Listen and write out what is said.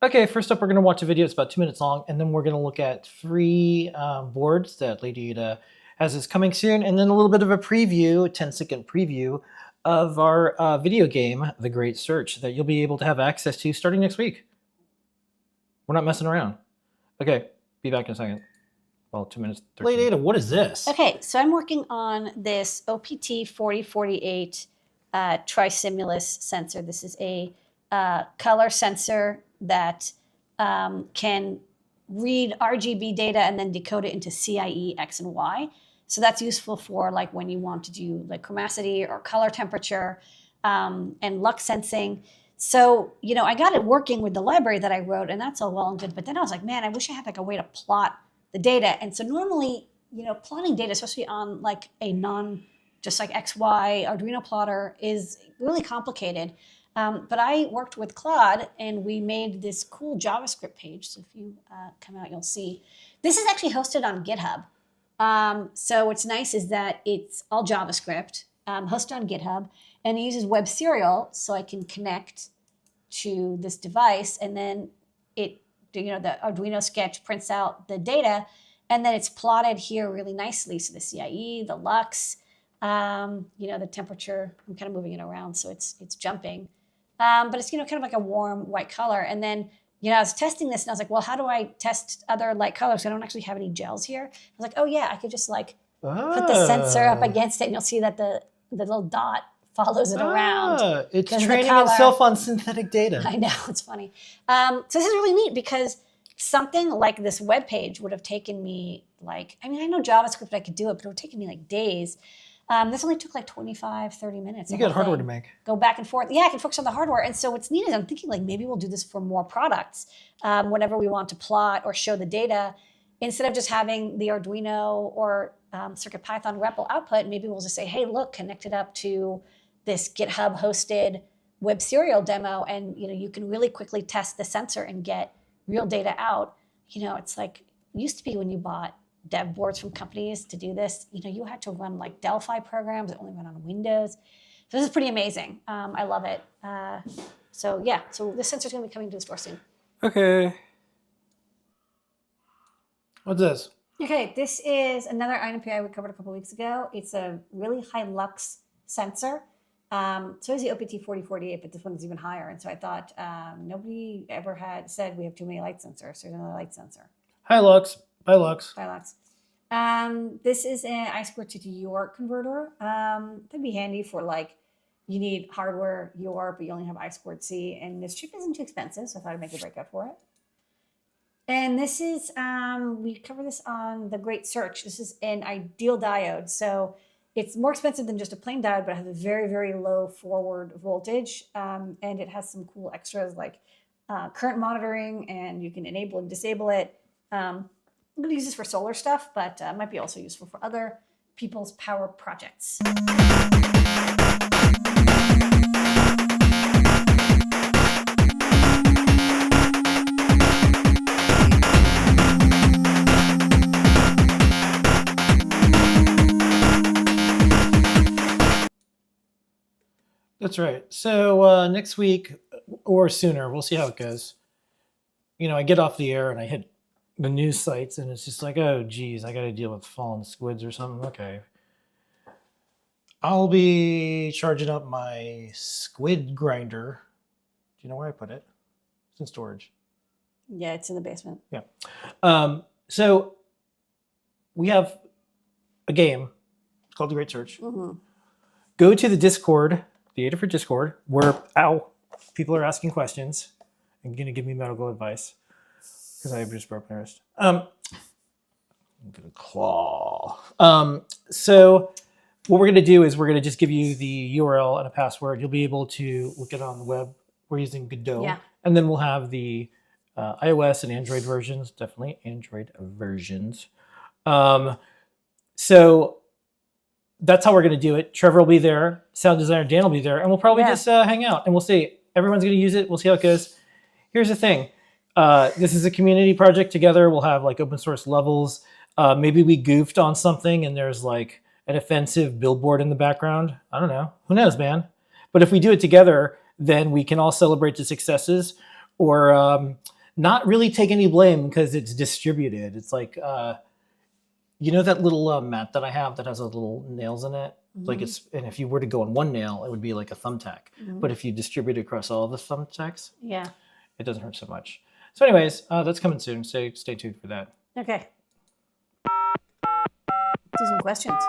Okay, first up, we're going to watch a video. It's about 2 minutes long, and then we're going to look at 3 boards that Lady Ada has is coming soon, and then a little bit of a preview, 10-second preview of our video game, The Great Search, that you'll be able to have access to starting next week. We're not messing around. Okay, be back in a second. Well, 2 minutes. 13. Lady Ada, what is this? Okay, so I'm working on this OPT 4048 Tristimulus sensor. This is a color sensor that can read RGB data and then decode it into CIE, X, and Y. So that's useful for like when you want to do like chromacity or color temperature and lux sensing. So, I got it working with the library that I wrote, and that's all well and good. But then I was like, man, I wish I had like a way to plot the data. And so normally, plotting data, especially on like a just like XY Arduino plotter, is really complicated. But I worked with Claude, and we made this cool JavaScript page. So if you come out, you'll see. This is actually hosted on GitHub. So what's nice is that it's all JavaScript, hosted on GitHub, and it uses Web Serial, so I can connect to this device, and then the Arduino sketch prints out the data, and then it's plotted here really nicely. So the CIE, the lux, the temperature. I'm kind of moving it around, so it's jumping. But it's, kind of like a warm white color. And then, I was testing this and I was like, well, how do I test other light colors? I don't actually have any gels here. I was like, oh yeah, I could just put the sensor up against it, and you'll see that the little dot follows it around. It's training itself on synthetic data. I know, it's funny. So this is really neat because something like this web page would have taken me I know JavaScript, I could do it, but it would have taken me like days. This only took like 25, 30 minutes. You got hardware to make. Go back and forth. Yeah, I can focus on the hardware. And so what's neat is I'm thinking maybe we'll do this for more products whenever we want to plot or show the data. Instead of just having the Arduino or CircuitPython REPL output, maybe we'll just say, hey, look, connect it up to this GitHub hosted Web Serial demo. And, you can really quickly test the sensor and get real data out. It's like it used to be when you bought dev boards from companies to do this, you had to run like Delphi programs that only run on Windows. So this is pretty amazing. I love it. So this sensor's going to be coming to the store soon. Okay. What's this? Okay, this is another INPI we covered a couple weeks ago. It's a really high lux sensor. So is the OPT 4048, but this one is even higher. And so I thought nobody ever had said we have too many light sensors. So there's another light sensor. High lux. Bilux. This is an I2 to UART converter. That'd be handy for you need hardware UART, but you only have I2C, and this chip isn't too expensive, so I thought I'd make a breakout for it. And this is, we cover this on The Great Search. This is an ideal diode. So it's more expensive than just a plain diode, but it has a very, very low forward voltage. And it has some cool extras like current monitoring, and you can enable and disable it. I'm going to use this for solar stuff, but it might be also useful for other people's power projects. That's right. So next week or sooner, we'll see how it goes. I get off the air and I hit the news sites, and it's just like, oh, geez, I got to deal with fallen squids or something. Okay. I'll be charging up my squid grinder. Do you know where I put it? It's in storage. Yeah, it's in the basement. Yeah. So we have a game called The Great Search. Mm-hmm. Go to the Discord, the Adafruit Discord, where, people are asking questions and going to give me medical advice. Because I just broke my wrist. I'm gonna claw. So what we're gonna do is we're gonna just give you the URL and a password. You'll be able to look it on the web. We're using Godot. Yeah. And then we'll have the iOS and Android versions, definitely Android versions. So that's how we're gonna do it. Trevor will be there. Sound designer Dan will be there. And we'll probably just hang out. And we'll see. Everyone's gonna use it. We'll see how it goes. Here's the thing. This is a community project together. We'll have open source levels. Maybe we goofed on something and there's an offensive billboard in the background. I don't know. Who knows, man? But if we do it together, then we can all celebrate the successes. Or not really take any blame because it's distributed. It's like, you know that little mat that I have that has a little nails in it? Like and if you were to go on one nail, it would be like a thumbtack. But if you distribute it across all the thumbtacks, Yeah. it doesn't hurt so much. So anyways, that's coming soon. Stay tuned for that. Okay. Do some questions.